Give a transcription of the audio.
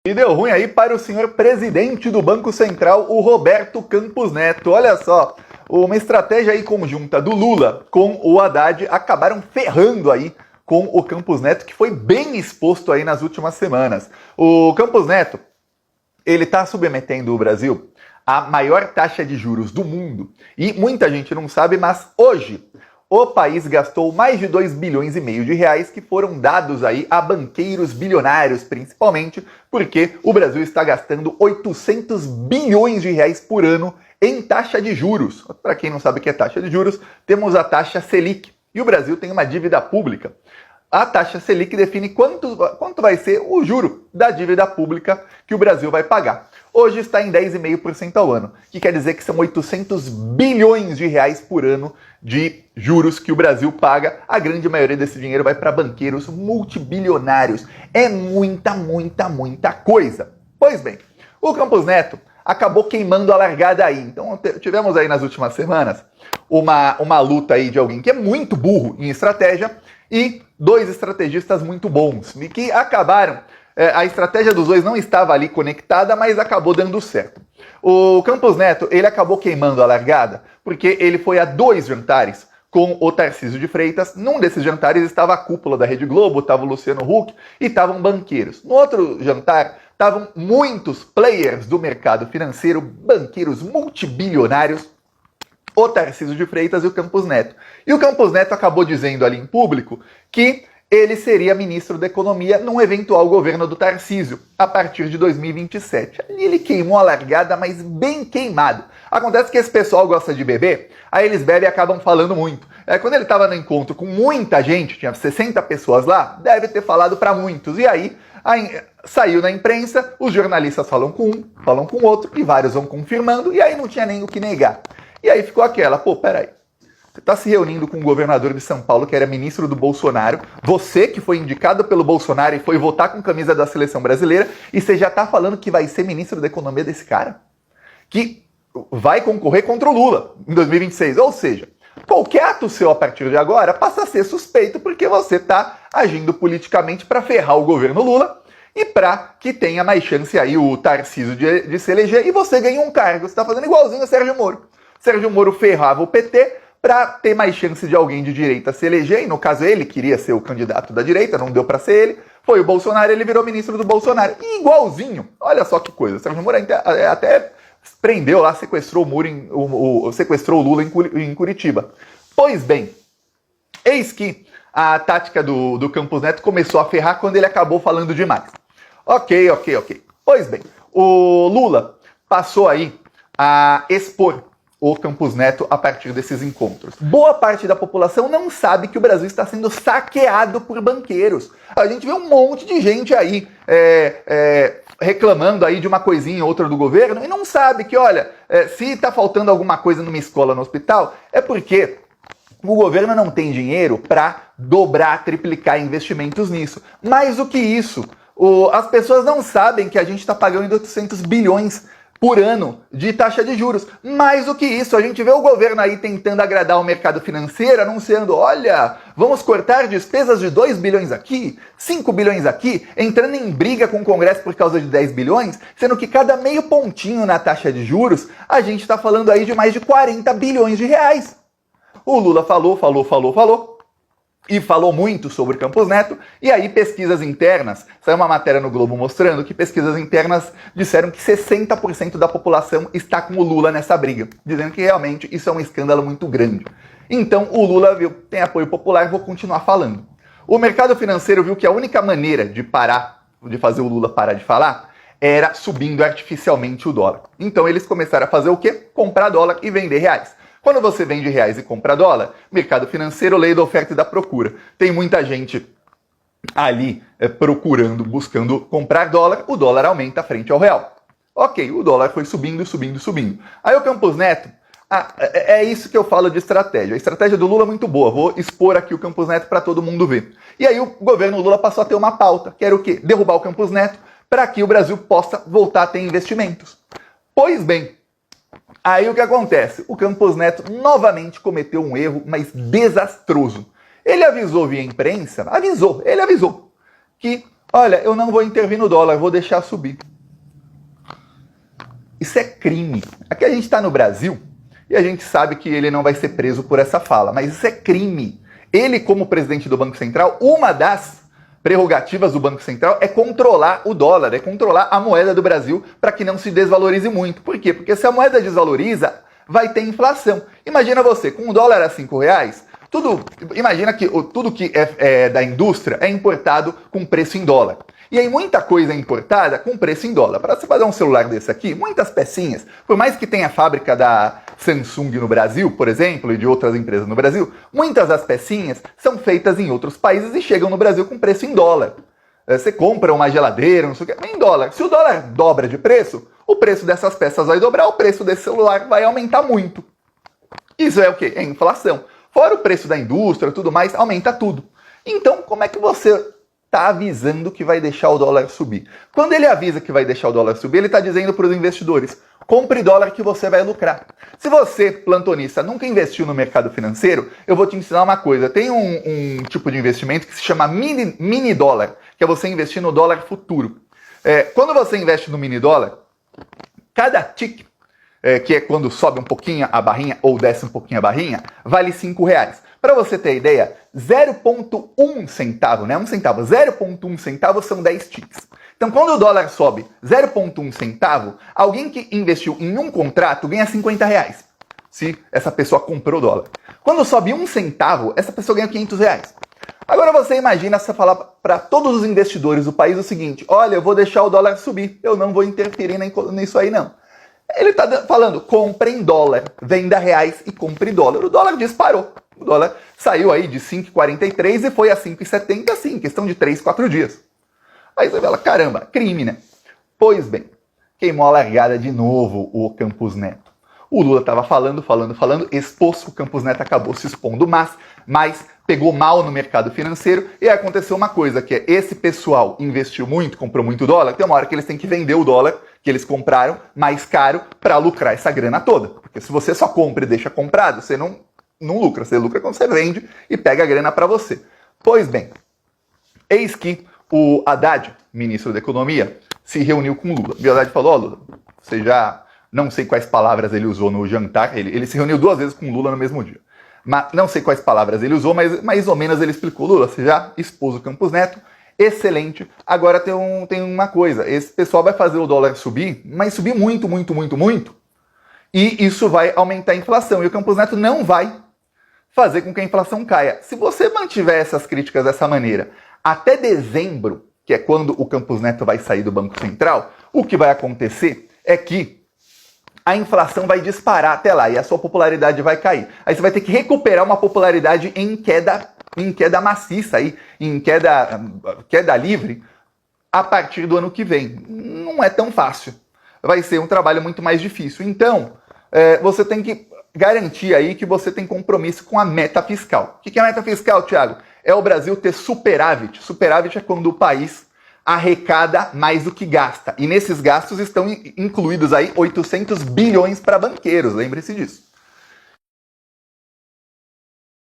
E deu ruim aí para o senhor presidente do Banco Central, o Roberto Campos Neto. Olha só, uma estratégia aí conjunta do Lula com o Haddad acabaram ferrando aí com o Campos Neto, que foi bem exposto aí nas últimas semanas. O Campos Neto, ele está submetendo o Brasil à maior taxa de juros do mundo. E muita gente não sabe, mas hoje o país gastou mais de 2,5 bilhões de reais que foram dados aí a banqueiros bilionários, principalmente porque o Brasil está gastando 800 bilhões de reais por ano em taxa de juros. Para quem não sabe o que é taxa de juros, temos a taxa Selic e o Brasil tem uma dívida pública. A taxa Selic define quanto vai ser o juro da dívida pública que o Brasil vai pagar. Hoje está em 10,5% ao ano, que quer dizer que são 800 bilhões de reais por ano de juros que o Brasil paga. A grande maioria desse dinheiro vai para banqueiros multibilionários. É muita coisa. Pois bem, o Campos Neto acabou queimando a largada aí. Então tivemos aí nas últimas semanas uma luta aí de alguém que é muito burro em estratégia e dois estrategistas muito bons, e que acabaram, a estratégia dos dois não estava ali conectada, mas acabou dando certo. O Campos Neto, ele acabou queimando a largada, porque ele foi a 2 jantares com o Tarcísio de Freitas. Num desses jantares estava a cúpula da Rede Globo, estava o Luciano Huck e estavam banqueiros. No outro jantar, estavam muitos players do mercado financeiro, banqueiros multibilionários, o Tarcísio de Freitas e o Campos Neto. E o Campos Neto acabou dizendo ali em público que ele seria ministro da Economia num eventual governo do Tarcísio, a partir de 2027. Ali ele queimou a largada, mas bem queimado. Acontece que esse pessoal gosta de beber, aí eles bebem e acabam falando muito. Quando ele estava no encontro com muita gente, tinha 60 pessoas lá, deve ter falado para muitos. E aí saiu na imprensa, os jornalistas falam com um, falam com outro, e vários vão confirmando, e aí não tinha nem o que negar. E aí ficou aquela, peraí, você está se reunindo com o governador de São Paulo, que era ministro do Bolsonaro, você que foi indicado pelo Bolsonaro e foi votar com camisa da seleção brasileira, e você já está falando que vai ser ministro da Economia desse cara? Que vai concorrer contra o Lula em 2026. Ou seja, qualquer ato seu a partir de agora passa a ser suspeito porque você está agindo politicamente para ferrar o governo Lula e para que tenha mais chance aí o Tarcísio de se eleger e você ganha um cargo. Você está fazendo igualzinho o Sérgio Moro. Sérgio Moro ferrava o PT para ter mais chance de alguém de direita se eleger, e no caso ele queria ser o candidato da direita, não deu para ser ele, foi o Bolsonaro, ele virou ministro do Bolsonaro. E igualzinho, olha só que coisa, Sérgio Moro até prendeu lá, sequestrou o Lula em Curitiba. Pois bem, eis que a tática do Campos Neto começou a ferrar quando ele acabou falando demais. Ok. Pois bem, o Lula passou aí a expor o Campos Neto a partir desses encontros. Boa parte da população não sabe que o Brasil está sendo saqueado por banqueiros. A gente vê um monte de gente aí reclamando aí de uma coisinha ou outra do governo e não sabe que, olha, se está faltando alguma coisa numa escola, no hospital, é porque o governo não tem dinheiro para dobrar, triplicar investimentos nisso. Mais do que isso, as pessoas não sabem que a gente está pagando 800 bilhões por ano de taxa de juros. Mais do que isso, a gente vê o governo aí tentando agradar o mercado financeiro, anunciando, olha, vamos cortar despesas de 2 bilhões aqui, 5 bilhões aqui, entrando em briga com o Congresso por causa de 10 bilhões, sendo que cada meio pontinho na taxa de juros, a gente está falando aí de mais de 40 bilhões de reais. O Lula falou, e falou muito sobre Campos Neto, e aí pesquisas internas, saiu uma matéria no Globo mostrando que pesquisas internas disseram que 60% da população está com o Lula nessa briga, dizendo que realmente isso é um escândalo muito grande. Então o Lula viu, tem apoio popular, vou continuar falando. O mercado financeiro viu que a única maneira de fazer o Lula parar de falar, era subindo artificialmente o dólar. Então eles começaram a fazer o quê? Comprar dólar e vender reais. Quando você vende reais e compra dólar, mercado financeiro, lei da oferta e da procura. Tem muita gente ali procurando, buscando comprar dólar, o dólar aumenta frente ao real. Ok, o dólar foi subindo. Aí o Campos Neto, é isso que eu falo de estratégia. A estratégia do Lula é muito boa, vou expor aqui o Campos Neto para todo mundo ver. E aí o governo Lula passou a ter uma pauta, que era o quê? Derrubar o Campos Neto para que o Brasil possa voltar a ter investimentos. Pois bem, aí o que acontece? O Campos Neto novamente cometeu um erro, mas desastroso. Ele avisou via imprensa, ele avisou que, olha, eu não vou intervir no dólar, vou deixar subir. Isso é crime. Aqui a gente está no Brasil e a gente sabe que ele não vai ser preso por essa fala, mas isso é crime. Ele, como presidente do Banco Central, uma das prerrogativas do Banco Central é controlar o dólar, é controlar a moeda do Brasil para que não se desvalorize muito. Por quê? Porque se a moeda desvaloriza, vai ter inflação. Imagina você, com o dólar a R$5, imagina que tudo que é da indústria é importado com preço em dólar. E aí muita coisa é importada com preço em dólar. Para você fazer um celular desse aqui, muitas pecinhas, por mais que tenha a fábrica da Samsung no Brasil, por exemplo, e de outras empresas no Brasil, muitas das pecinhas são feitas em outros países e chegam no Brasil com preço em dólar. Você compra uma geladeira, não sei o que, em dólar. Se o dólar dobra de preço, o preço dessas peças vai dobrar, o preço desse celular vai aumentar muito. Isso é o quê? É inflação. Fora o preço da indústria, tudo mais, aumenta tudo. Então, como é que você está avisando que vai deixar o dólar subir? Quando ele avisa que vai deixar o dólar subir, ele está dizendo para os investidores, compre dólar que você vai lucrar. Se você, plantonista, nunca investiu no mercado financeiro, eu vou te ensinar uma coisa. Tem um tipo de investimento que se chama mini dólar, que é você investir no dólar futuro. Quando você investe no mini dólar, cada tick, que é quando sobe um pouquinho a barrinha ou desce um pouquinho a barrinha, vale R$5. Para você ter ideia, 0,1 centavo, né? 1 centavo, 0,1 centavo são 10 ticks. Então, quando o dólar sobe 0,1 centavo, alguém que investiu em um contrato ganha R$50, se essa pessoa comprou dólar. Quando sobe 1 centavo, essa pessoa ganha R$500. Agora você imagina você falar para todos os investidores do país o seguinte, olha, eu vou deixar o dólar subir, eu não vou interferir nisso aí não. Ele está falando, compre em dólar, venda reais e compre dólar. O dólar disparou. O dólar saiu aí de 5,43 e foi a 5,70 assim, em questão de 3, 4 dias. Aí você fala, caramba, crime, né? Pois bem, queimou a largada de novo o Campos Neto. O Lula estava falando, expôs, o Campos Neto acabou se expondo mas pegou mal no mercado financeiro e aconteceu uma coisa, que é esse pessoal investiu muito, comprou muito dólar, tem uma hora que eles têm que vender o dólar que eles compraram mais caro para lucrar essa grana toda. Porque se você só compra e deixa comprado, você não lucra, você lucra quando você vende e pega a grana para você. Pois bem, eis que o Haddad, ministro da Economia, se reuniu com o Lula. E o Haddad falou, Lula, você já... Não sei quais palavras ele usou no jantar, ele se reuniu 2 vezes com o Lula no mesmo dia. Mas não sei quais palavras ele usou, mas mais ou menos ele explicou, Lula, você já expôs o Campos Neto, excelente. Agora tem uma coisa, esse pessoal vai fazer o dólar subir, mas subir muito, muito, muito, muito, e isso vai aumentar a inflação, e o Campos Neto não vai fazer com que a inflação caia. Se você mantiver essas críticas dessa maneira, até dezembro, que é quando o Campos Neto vai sair do Banco Central, o que vai acontecer é que a inflação vai disparar até lá e a sua popularidade vai cair. Aí você vai ter que recuperar uma popularidade em queda maciça, aí, em queda livre, a partir do ano que vem. Não é tão fácil. Vai ser um trabalho muito mais difícil. Então, você tem que garantir aí que você tem compromisso com a meta fiscal. O que é a meta fiscal, Thiago? É o Brasil ter superávit. Superávit é quando o país arrecada mais do que gasta. E nesses gastos estão incluídos aí 800 bilhões para banqueiros, lembre-se disso.